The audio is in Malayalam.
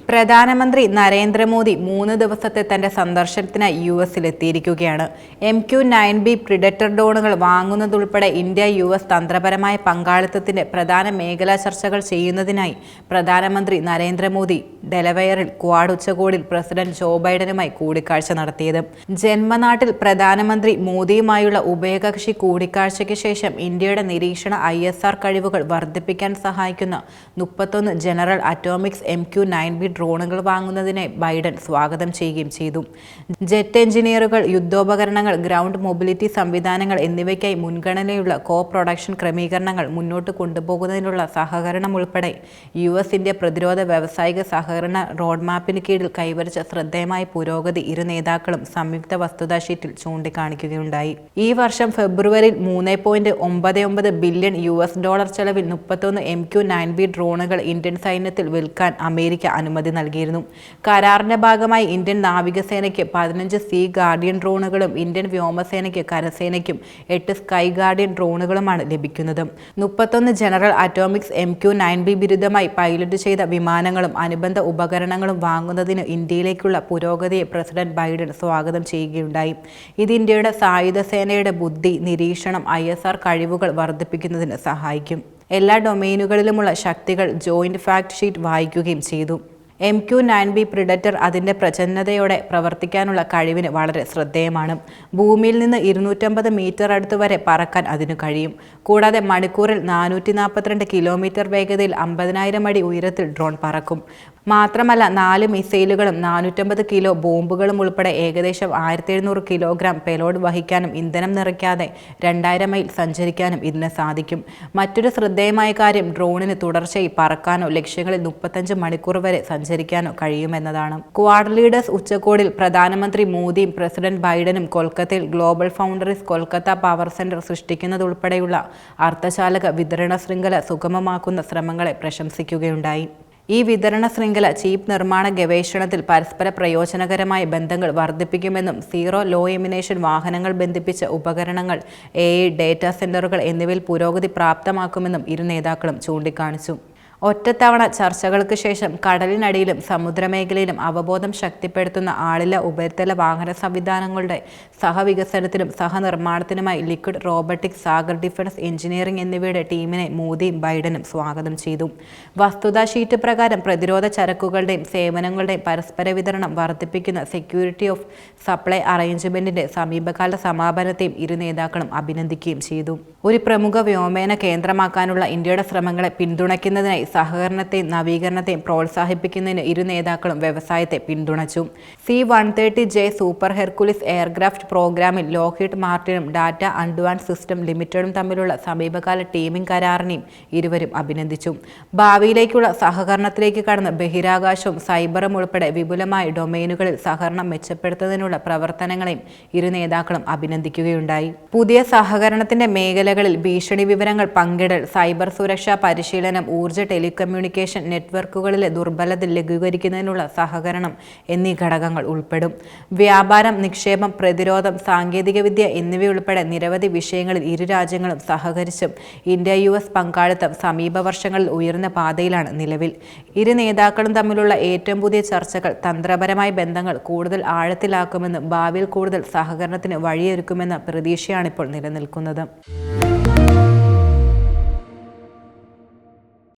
പ്രധാനമന്ത്രി നരേന്ദ്രമോദി 3 ദിവസത്തെ തന്റെ സന്ദർശനത്തിനായി യുഎസിലെത്തിയിരിക്കുകയാണ്. MQ-9B പ്രിഡറ്റർ ഡ്രോണുകൾ വാങ്ങുന്നതുൾപ്പെടെ ഇന്ത്യ-US തന്ത്രപരമായ പങ്കാളിത്തത്തിന്റെ പ്രധാന മേഖലാ ചർച്ചകൾ ചെയ്യുന്നതിനായി പ്രധാനമന്ത്രി നരേന്ദ്രമോദി ഡെലവെയറിൽ ക്വാഡ് ഉച്ചകോടിയിൽ പ്രസിഡന്റ് ജോ ബൈഡനുമായി കൂടിക്കാഴ്ച നടത്തിയത്. ജന്മനാട്ടിൽ പ്രധാനമന്ത്രി മോദിയുമായുള്ള ഉഭയകക്ഷി കൂടിക്കാഴ്ചയ്ക്ക് ശേഷം ഇന്ത്യയുടെ നിരീക്ഷണ ISR കഴിവുകൾ വർദ്ധിപ്പിക്കാൻ സഹായിക്കുന്ന 31 ജനറൽ അറ്റോമിക്സ് MQ-9B ഡ്രോണുകൾ വാങ്ങുന്നതിനെ ബൈഡൻ സ്വാഗതം ചെയ്യുകയും ചെയ്തു. ജെറ്റ് എഞ്ചിനീയറുകൾ, യുദ്ധോപകരണങ്ങൾ, ഗ്രൗണ്ട് മൊബിലിറ്റി സംവിധാനങ്ങൾ എന്നിവയ്ക്കായി മുൻഗണനയുള്ള പ്രൊഡക്ഷൻ ക്രമീകരണങ്ങൾ മുന്നോട്ട് കൊണ്ടുപോകുന്നതിനുള്ള സഹകരണം ഉൾപ്പെടെ US-ഇന്ത്യ പ്രതിരോധ വ്യാവസായിക സഹകരണ റോഡ്മാപ്പിന് കീഴിൽ കൈവരിച്ച ശ്രദ്ധേയമായ പുരോഗതി ഇരു നേതാക്കളും സംയുക്ത വസ്തുതാ ഷീറ്റിൽ ചൂണ്ടിക്കാണിക്കുകയുണ്ടായി. ഈ വർഷം ഫെബ്രുവരിയിൽ $3.99 ബില്യൺ ചെലവിൽ 31 MQ-9B ഡ്രോണുകൾ ഇന്ത്യൻ സൈന്യത്തിൽ വിൽക്കാൻ അമേരിക്ക അനുമതി നൽകിയിരുന്നു. കരാറിന്റെ ഭാഗമായി ഇന്ത്യൻ നാവികസേനയ്ക്ക് 15 സീ ഗാർഡിയൻ ഡ്രോണുകളും ഇന്ത്യൻ വ്യോമസേനയ്ക്ക് കരസേനയ്ക്കും 8 സ്കൈ ഗാർഡിയൻ ഡ്രോണുകളുമാണ് ലഭിക്കുന്നത്. 31 ജനറൽ അറ്റോമിക്സ് MQ-9B ബിരുദമായി പൈലറ്റ് ചെയ്ത വിമാനങ്ങളും അനുബന്ധ ഉപകരണങ്ങളും വാങ്ങുന്നതിന് ഇന്ത്യയിലേക്കുള്ള പുരോഗതിയെ പ്രസിഡന്റ് ബൈഡൻ സ്വാഗതം ചെയ്യുകയുണ്ടായി. ഇത് ഇന്ത്യയുടെ സായുധ സേനയുടെ ബുദ്ധി, നിരീക്ഷണം, ISR കഴിവുകൾ വർദ്ധിപ്പിക്കുന്നതിന് സഹായിക്കും. എല്ലാ ഡൊമെയ്നുകളിലുമുള്ള ശക്തികൾ ജോയിന്റ് ഫാക്ട് ഷീറ്റ് വായിക്കുകയും ചെയ്തു. MQ-9B പ്രിഡറ്റർ അതിൻ്റെ പ്രചന്നതയോടെ പ്രവർത്തിക്കാനുള്ള കഴിവിന് വളരെ ശ്രദ്ധേയമാണ്. ഭൂമിയിൽ നിന്ന് 250 മീറ്റർ അടുത്ത് വരെ പറക്കാൻ അതിനു കഴിയും. കൂടാതെ മണിക്കൂറിൽ 442 കിലോമീറ്റർ വേഗതയിൽ 50,000 അടി ഉയരത്തിൽ ഡ്രോൺ പറക്കും. മാത്രമല്ല 4 മിസൈലുകളും 450 കിലോ ബോംബുകളും ഉൾപ്പെടെ ഏകദേശം 1700 കിലോഗ്രാം പെലോഡ് വഹിക്കാനും ഇന്ധനം നിറയ്ക്കാതെ 2000 മൈൽ സഞ്ചരിക്കാനും ഇതിന് സാധിക്കും. മറ്റൊരു ശ്രദ്ധേയമായ കാര്യം ഡ്രോണിന് തുടർച്ചയായി പറക്കാനോ ലക്ഷ്യങ്ങളിൽ 35 മണിക്കൂർ വരെ സഞ്ചരിക്കാനോ കഴിയുമെന്നതാണ്. ക്വാഡ് ലീഡേഴ്സ് ഉച്ചകോടിയിൽ പ്രധാനമന്ത്രി മോദിയും പ്രസിഡന്റ് ബൈഡനും കൊൽക്കത്തയിൽ ഗ്ലോബൽ ഫൗണ്ടറീസ് കൊൽക്കത്ത പവർ സെന്റർ സൃഷ്ടിക്കുന്നതുൾപ്പെടെയുള്ള അർദ്ധചാലക വിതരണ ശൃംഖല സുഗമമാക്കുന്ന ശ്രമങ്ങളെ പ്രശംസിക്കുകയുണ്ടായി. ഈ വിതരണ ശൃംഖല ചീപ്പ് നിർമ്മാണ ഗവേഷണത്തിൽ പരസ്പര പ്രയോജനകരമായ ബന്ധങ്ങൾ വർദ്ധിപ്പിക്കുമെന്നും സീറോ ലോ എമിനേഷൻ വാഹനങ്ങൾ ബന്ധിപ്പിച്ച ഉപകരണങ്ങൾ, AI ഡേറ്റാ സെന്ററുകൾ എന്നിവയിൽ പുരോഗതി പ്രാപ്തമാക്കുമെന്നും ഇരു നേതാക്കളും ചൂണ്ടിക്കാണിച്ചു. ഒറ്റത്തവണ ചർച്ചകൾക്ക് ശേഷം കടലിനടിയിലും സമുദ്രമേഖലയിലും അവബോധം ശക്തിപ്പെടുത്തുന്ന ആളില്ല ഉപരിതല വാഹന സംവിധാനങ്ങളുടെ സഹവികസനത്തിനും സഹനിർമ്മാണത്തിനുമായി liquid robotics, Sagar defence engineering എന്നിവയുടെ ടീമിനെ മോദിയും ബൈഡനും സ്വാഗതം ചെയ്തു. വസ്തുതാ ഷീറ്റ് പ്രകാരം പ്രതിരോധ ചരക്കുകളുടെയും സേവനങ്ങളുടെയും പരസ്പര വിതരണം വർദ്ധിപ്പിക്കുന്ന സെക്യൂരിറ്റി ഓഫ് സപ്ലൈ അറേഞ്ച്മെന്റിന്റെ സമീപകാല സമാപനത്തെയും ഇരു നേതാക്കളും അഭിനന്ദിക്കുകയും ചെയ്തു. ഒരു പ്രമുഖ വ്യോമേന കേന്ദ്രമാക്കാനുള്ള ഇന്ത്യയുടെ ശ്രമങ്ങളെ പിന്തുണയ്ക്കുന്നതിനായി സഹകരണത്തെയും നവീകരണത്തെയും പ്രോത്സാഹിപ്പിക്കുന്നതിന് ഇരു നേതാക്കളും വ്യവസായത്തെ പിന്തുണച്ചു. C-130J സൂപ്പർ ഹെർക്കുലിസ് എയർക്രാഫ്റ്റ് പ്രോഗ്രാമിൽ ലോക്ഹീഡ് മാർട്ടിനും ടാറ്റ അഡ്വാൻസ് സിസ്റ്റം ലിമിറ്റഡും തമ്മിലുള്ള സമീപകാല ടീമിംഗ് കരാറിനെയും ഇരുവരും അഭിനന്ദിച്ചു. ഭാവിയിലേക്കുള്ള സഹകരണത്തിലേക്ക് കടന്ന് ബഹിരാകാശവും സൈബറും ഉൾപ്പെടെ വിപുലമായ ഡൊമെയ്നുകളിൽ സഹകരണം മെച്ചപ്പെടുത്തുന്നതിനുള്ള പ്രവർത്തനങ്ങളെയും ഇരു നേതാക്കളും അഭിനന്ദിക്കുകയുണ്ടായി. പുതിയ സഹകരണത്തിന്റെ മേഖലകളിൽ ഭീഷണി വിവരങ്ങൾ പങ്കിടൽ, സൈബർ സുരക്ഷാ പരിശീലനം, ഊർജ്ജ ടെലികമ്മ്യൂണിക്കേഷൻ നെറ്റ്വർക്കുകളിലെ ദുർബലത ലഘൂകരിക്കുന്നതിനുള്ള സഹകരണം എന്നീ ഘടകങ്ങൾ ഉൾപ്പെടും. വ്യാപാരം, നിക്ഷേപം, പ്രതിരോധം, സാങ്കേതികവിദ്യ എന്നിവയുൾപ്പെടെ നിരവധി വിഷയങ്ങളിൽ ഇരു രാജ്യങ്ങളും സഹകരിച്ചും ഇന്ത്യ-US പങ്കാളിത്തം സമീപ വർഷങ്ങളിൽ ഉയർന്ന പാതയിലാണ് നിലവിൽ. ഇരു നേതാക്കളും തമ്മിലുള്ള ഏറ്റവും പുതിയ ചർച്ചകൾ തന്ത്രപരമായ ബന്ധങ്ങൾ കൂടുതൽ ആഴത്തിലാക്കുമെന്നും ഭാവിയിൽ കൂടുതൽ സഹകരണത്തിന് വഴിയൊരുക്കുമെന്ന പ്രതീക്ഷയാണിപ്പോൾ നിലനിൽക്കുന്നത്.